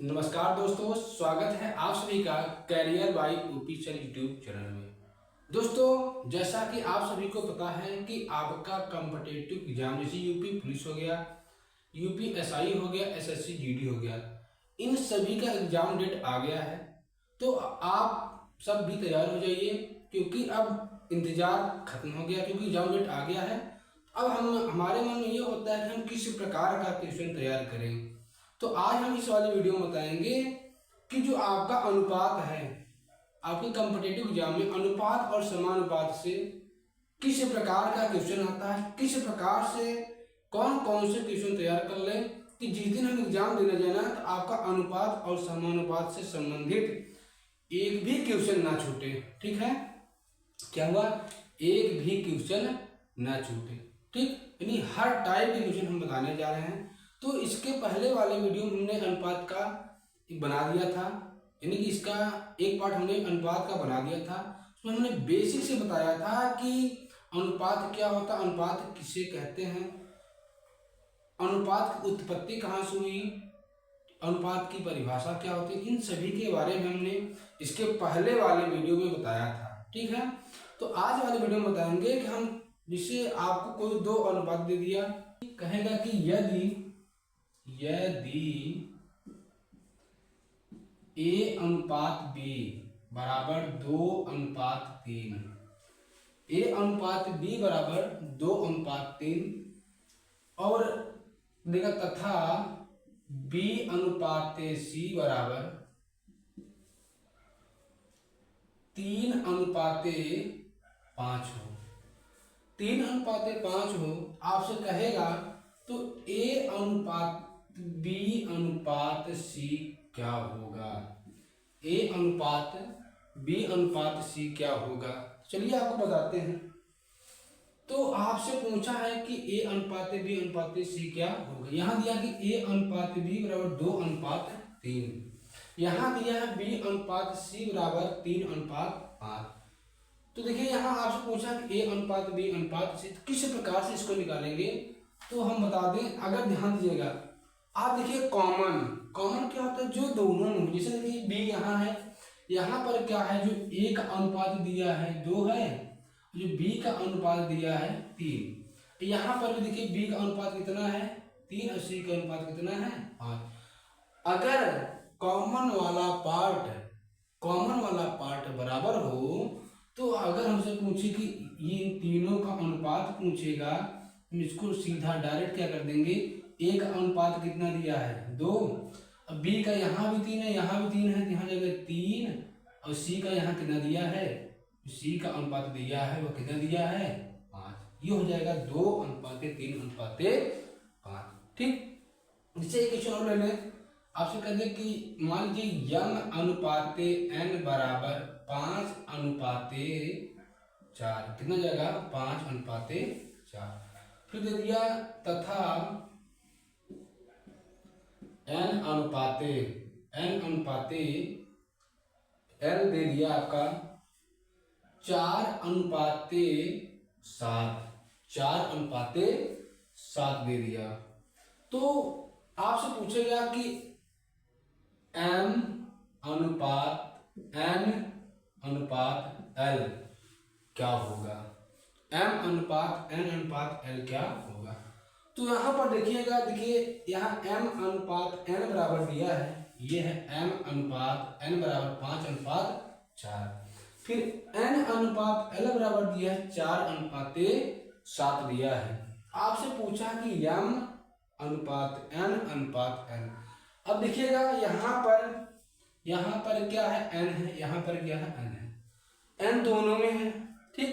नमस्कार दोस्तों, स्वागत है आप सभी का career by official YouTube channel में। दोस्तों, जैसा कि आप सभी को पता है कि आपका कॉम्पिटिटिव एग्जाम जैसे यूपी पुलिस हो गया, यूपी एसआई हो गया, एसएससी जीडी हो गया, इन सभी का एग्जाम डेट आ गया है। तो आप सब भी तैयार हो जाइए क्योंकि अब इंतजार खत्म हो गया, क्योंकि एग्जाम डेट आ गया है। अब हमारे मन में ये होता है कि हम किस प्रकार का क्वेश्चन तैयार करें। तो आज हम इस वाले वीडियो में बताएंगे कि जो आपका अनुपात है, आपके कॉम्पिटिटिव एग्जाम में अनुपात और समानुपात से किस प्रकार का क्वेश्चन आता है, किस प्रकार से कौन कौन से क्वेश्चन तैयार कर लें कि जिस दिन हम एग्जाम देने जाना तो आपका अनुपात और समानुपात से संबंधित एक भी क्वेश्चन ना छूटे। ठीक है, क्या हुआ, एक भी क्वेश्चन ना छूटे। ठीक, यानी हर टाइप के क्वेश्चन हम बताने जा रहे हैं। तो इसके पहले वाले वीडियो में हमने अनुपात का बना दिया था, यानी कि इसका एक पार्ट हमने अनुपात का बना दिया था। उसमें हमने बेसिक से बताया था कि अनुपात क्या होता है, अनुपात किसे कहते हैं, अनुपात की उत्पत्ति कहाँ से हुई, अनुपात की परिभाषा क्या होती है, इन सभी के बारे में हमने इसके पहले वाले वीडियो में बताया था। ठीक है, तो आज वाले वीडियो में बताएंगे कि हम जिसे आपको कोई दो अनुपात दे दिया, कहेगा कि यदि ए अनुपात बी बराबर 2:3, ए अनुपात बी बराबर 2:3 और देखा तथा बी अनुपात सी बराबर 3:5 हो, 3:5 हो, आपसे कहेगा तो ए अनुपात बी अनुपात सी क्या होगा, ए अनुपात बी अनुपात सी क्या होगा। चलिए आपको बताते हैं। तो आपसे पूछा है कि ए अनुपात बी अनुपात सी क्या होगा। यहाँ दिया कि ए अनुपात बी बराबर 2:3, यहाँ दिया है बी अनुपात सी बराबर 3:5। तो देखिए यहाँ आपसे पूछा कि ए अनुपात बी अनुपात सी, किस प्रकार से इसको निकालेंगे। तो हम बता दें, अगर ध्यान दीजिएगा, आप देखिए कॉमन क्या होता है, जो दोनों में, जैसे देखिए बी यहाँ है, यहाँ पर क्या है, जो ए का अनुपात दिया है 2 है, जो बी का अनुपात दिया है 3। यहाँ पर भी देखिए बी का अनुपात कितना है 3 और सी का अनुपात कितना है 5। अगर कॉमन वाला पार्ट बराबर हो, तो अगर हमसे पूछे कि ये तीनों का अनुपात पूछेगा, हम इसको सीधा डायरेक्ट क्या कर देंगे, ए का अनुपात कितना दिया है 2, अब बी का यहाँ भी 3 है, यहाँ भी 3 है, यहाँ जगह 3, और सी का यहाँ कितना दिया है, सी का अनुपात दिया है वो कितना दिया है 5। ये हो जाएगा 2:3:5। ठीक, इससे एक क्वेश्चन और ले लें। आपसे कहते हैं कि मान लीजिए m अनुपात n बराबर 5:4, कितना जाएगा 5:4। फिर दे दिया तथा n अनुपात l दे दिया आपका 4:7 दे दिया। तो आपसे पूछेगा कि m अनुपात n अनुपात l क्या होगा, m अनुपात n अनुपात l क्या होगा। तो यहाँ पर देखिएगा, देखिए यहाँ m अनुपात n बराबर दिया है, ये है m अनुपात n बराबर 5:4, फिर n अनुपात l बराबर दिया है 4:7 दिया है। आपसे पूछा कि m अनुपात n अनुपात l। अब देखिएगा यहाँ पर क्या है n है, यहाँ पर क्या है n है, n दोनों में है। ठीक,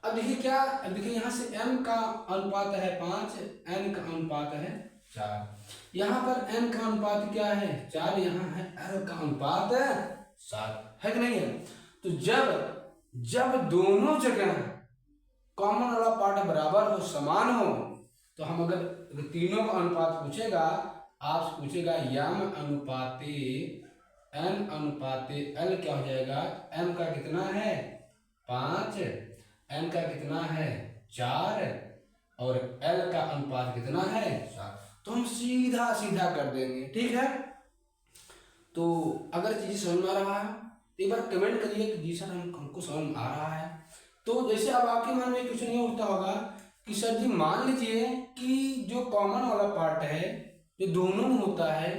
अब देखिए यहाँ से m का अनुपात है 5, n का अनुपात है 4, यहाँ पर n का अनुपात क्या है 4, यहाँ है l का अनुपात 7 है कि नहीं है। तो जब दोनों जगह कॉमन वाला पार्ट बराबर हो, समान हो, तो हम अगर तीनों का अनुपात पूछेगा, आपसे पूछेगा m अनुपात n अनुपात l क्या हो जाएगा, m का कितना है 5, n का कितना है 4 और l का अनुपात कितना है 7। तो हम सीधा कर देंगे। ठीक है, तो अगर चीज़ें समझ में आ रहा है तो एक बार कमेंट करिए कि जी सर हमको समझ में आ रहा है। तो जैसे अब आपके मन में क्वेश्चन ये उठता होगा कि सर जी मान लीजिए कि जो कॉमन वाला पार्ट है जो दोनों में होता है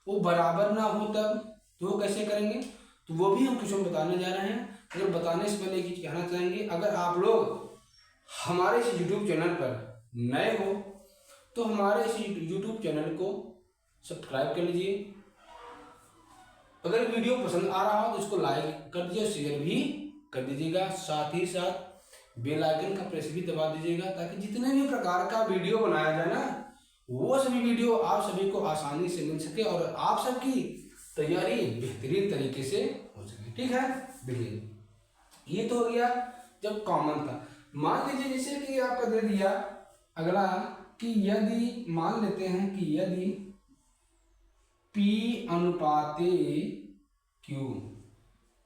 वो बराबर ना हो तब तो वो कैसे करेंगे, तो वो भी हम क्वेश्चन बताने जा रहे हैं। अगर बताने से पहले एक चीज कहना चाहेंगे, अगर आप लोग हमारे इस यूट्यूब चैनल पर नए हो तो हमारे इस यूट्यूब चैनल को सब्सक्राइब कर लीजिए। अगर वीडियो पसंद आ रहा हो तो इसको लाइक कर दीजिए, शेयर भी कर दीजिएगा, साथ ही साथ बेल आइकन का प्रेस भी दबा दीजिएगा ताकि जितने भी प्रकार का वीडियो बनाया जाए ना वो सभी वीडियो आप सभी को आसानी से मिल सके और आप सबकी तैयारी बेहतरीन तरीके से हो सके। ठीक है, देखिए ये तो हो गया जब कॉमन था। मान लीजिए जैसे कि आपका दे दिया अगला कि यदि मान लेते हैं कि यदि P अनुपाते Q,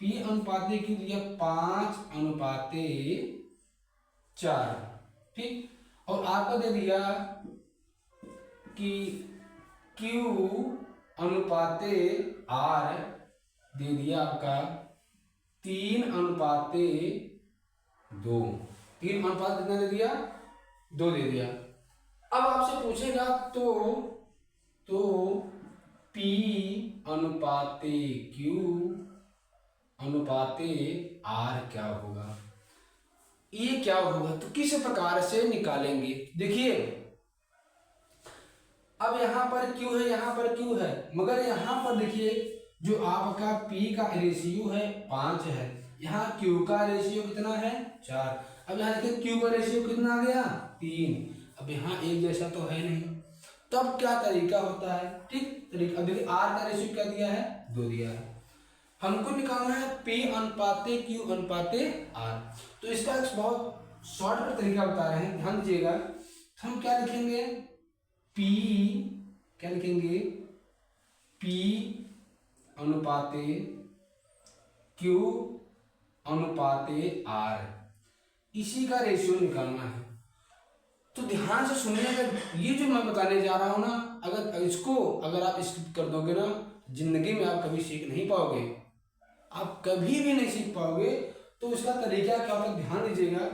P अनुपाते Q दिया 5:4, ठीक, और आपको दे दिया कि Q अनुपाते R दे दिया आपका 3:2, 3 अनुपात कितना दे दिया 2 दे दिया। अब आपसे पूछेगा तो P अनुपाते Q अनुपाते R क्या होगा, ये क्या होगा, तो किस प्रकार से निकालेंगे। देखिए अब यहाँ पर Q है, यहाँ पर Q है, मगर यहाँ पर देखिए जो आपका P का रेशियो है 5 है, यहाँ Q का रेशियो कितना है 4। अब यहाँ देखिए Q का रेशियो कितना आ गया 3। अब यहाँ एक जैसा तो है नहीं, तब क्या तरीका होता है, ठीक तरीका। अब देखिए R का रेशियो क्या दिया है 2 दिया है, हमको निकालना है P अनुपाते Q अनुपाते R। तो इसका एक बहुत शॉर्ट तरीका बता रहे हैं, ध्यान दीजिएगा। हम क्या लिखेंगे P, क्या लिखेंगे P अनुपाते Q अनुपाते R, इसी का रेशियो निकालना है। तो ध्यान से सुनिएगा, ये जो मैं बताने जा रहा हूं ना, अगर इसको अगर आप स्किप कर दोगे ना जिंदगी में आप कभी सीख नहीं पाओगे, आप कभी भी नहीं सीख पाओगे। तो इसका तरीका क्या होता है ध्यान दीजिएगा,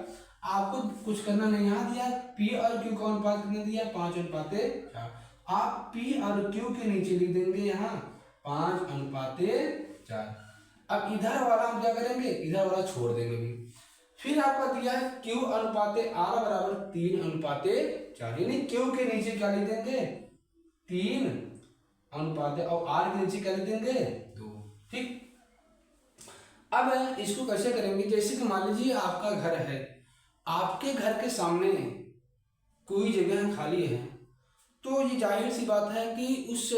आपको कुछ करना नहीं। यहाँ दिया P और Q का अनुपात कितना दिया 5:4, आप P और Q के नीचे लिख देंगे यहाँ 5:4। अब इधर वाला हम क्या करेंगे, इधर वाला छोड़ देंगे भी। फिर आपका दिया है Q अनुपाते R बराबर 3:4, यानी Q के नीचे क्या लिख देंगे 3 अनुपाते और R के नीचे क्या लिख देंगे 2, ठीक। अब इसको कैसे करेंगे, जैसे कि मान लीजिए आपका घर है, आपके घर के सामने कोई जगह खाली है, तो ये जाहिर सी बात है कि उस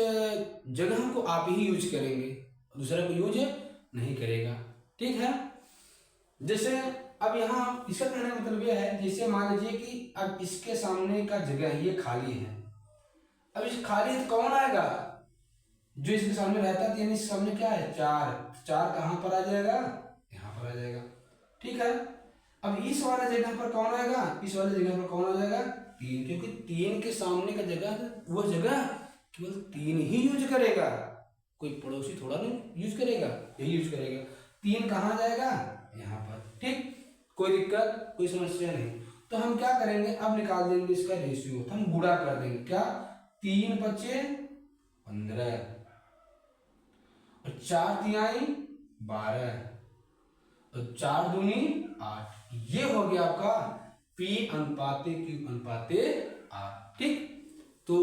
जगह को आप ही यूज करेंगे, दूसरा को यूज नहीं करेगा, ठीक है। जैसे अब यहाँ इसका कहने का मतलब यह है, जैसे मान लीजिए कि अब इसके सामने का जगह ये खाली है, अब इस खाली है तो कौन आएगा, जो इसके सामने रहता है, यानी इसके सामने क्या है 4, 4 कहाँ पर आ जाएगा यहाँ पर आ जाएगा, ठीक है। अब इस वाले जगह पर कौन आएगा, इस वाले जगह पर कौन आ जाएगा 3, क्योंकि 3 के सामने का जगह वो जगह केवल 3 ही यूज करेगा, कोई पड़ोसी थोड़ा नहीं यूज करेगा, यही यूज करेगा। 3 कहाँ जाएगा यहाँ पर, ठीक, कोई दिक्कत कोई समस्या नहीं। तो हम क्या करेंगे, अब निकाल देंगे इसका रेशियो, तो हम गुणा कर देंगे, क्या 3 × 5 = 15 और 4 × 3 = 12 और 4 × 2 = 8। ये हो गया आपका P अनुपाते Q अनुपाते R, ठीक। तो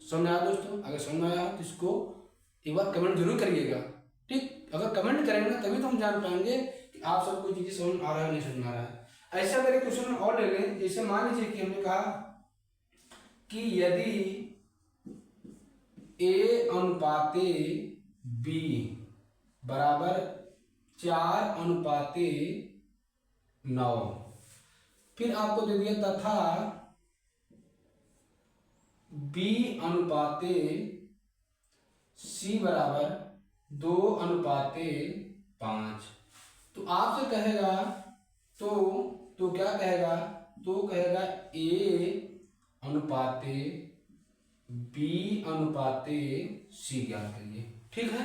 समझ आया दोस्तों, अगर समझ आया तो इसको एक बार कमेंट जरूर करिएगा, ठीक। अगर कमेंट करेंगे ना तभी तो हम जान पाएंगे कि आप सबको चीजें समझ आ रहा है नहीं समझ आ रहा है। ऐसा अगर एक क्वेश्चन और ले लें, जैसे मान लीजिए कि हमने कहा कि यदि A अनुपाते B बराबर 4:9, फिर आपको दे दिया तथा B अनुपाते C बराबर 2:5, तो आपसे कहेगा तो क्या कहेगा, तो कहेगा A अनुपाते B अनुपाते C ज्ञात करिए। ठीक है,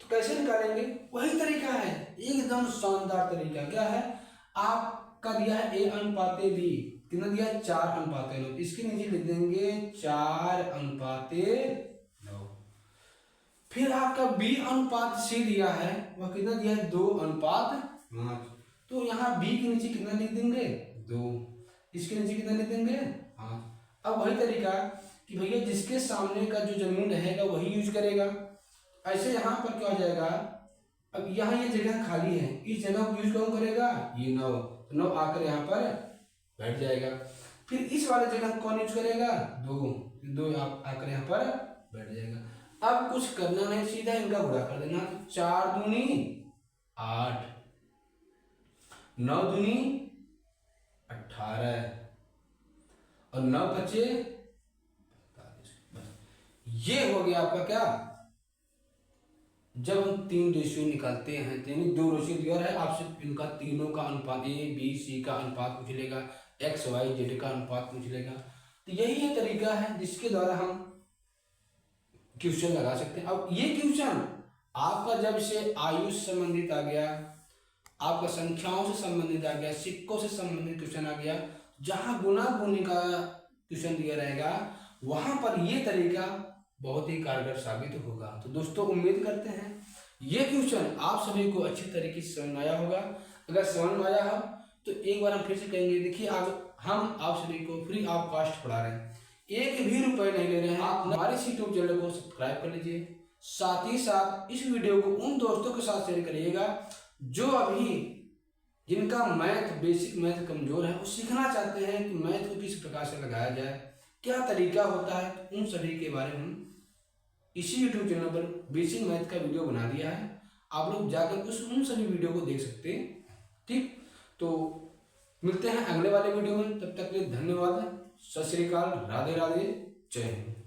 तो कैसे निकालेंगे? वही तरीका है, एकदम शानदार तरीका। क्या है? आपका दिया है A अनुपाते B, कितना दिया है? 4 अनुपाते 9। इसके नीचे लिख देंगे 4 अनुपाते 9। फिर आपका B अनुपात C दिया है, वह कितना दिया है? 2 अनुपात 5। तो यहाँ B के नीचे कितना लिख देंगे? 2। इसके नीचे कितना लिख देंगे? 5। अब वही तरीका कि भैया जिसके सामने का जो जमीन रहेगा वही यूज करेगा। ऐसे यहाँ पर क्या हो जाएगा? अब यहाँ ये जगह खाली है, इस जगह को यूज कौन करेगा? ये 9। तो 9 आकर यहाँ पर बैठ जाएगा। फिर इस वाले जगह कौन यूज करेगा? 2 आप आकर यहाँ पर बैठ जाएगा। अब कुछ करना नहीं, सीधा इनका गुणा कर देना। 4 दूनी 8, 9 दूनी 18 और 9 बचे 45। ये हो गया आपका क्या? जब हम 3 रेशियो निकालते हैं, यानी 2 रेशियो दिया है आपसे, इनका तीनों का अनुपात A B C का अनुपात पूछ लेगा, X Y Z का अनुपात पूछ लेगा। तो यही ये तरीका है जिसके द्वारा हम क्वेश्चन लगा सकते हैं। अब ये क्वेश्चन आपका जब से आयु से संबंधित आ गया, आपका संख्याओं से संबंधित आ गया, सिक्कों से संबंधित क्वेश्चन आ गया, जहां गुणा गुणी का क्वेश्चन दिया रहेगा, वहां पर ये तरीका बहुत ही कारगर साबित होगा। तो दोस्तों उम्मीद करते हैं ये क्वेश्चन आप सभी को अच्छी तरीके से समझ में आया होगा। अगर समझ में आया हो तो एक बार हम फिर से कहेंगे, देखिए हम आप सभी को फ्री ऑफ कॉस्ट पढ़ा रहे हैं, 1 भी रुपए नहीं ले रहे हैं। आप हमारे इस यूट्यूब चैनल को सब्सक्राइब कर लीजिए, साथ ही साथ इस वीडियो को उन दोस्तों के साथ शेयर करिएगा जो अभी जिनका मैथ बेसिक मैथ कमजोर है, वो सीखना चाहते हैं कि मैथ को किस प्रकार से लगाया जाए, क्या तरीका होता है। उन सभी के बारे में इसी यूट्यूब चैनल पर बेसिक मैथ का वीडियो बना दिया है, आप लोग जाकर उन सभी वीडियो को देख सकते हैं। ठीक, तो मिलते हैं अगले वाले वीडियो में, तब तक के लिए धन्यवाद, सत श्री अकाल, राधे राधे, जय हिंद।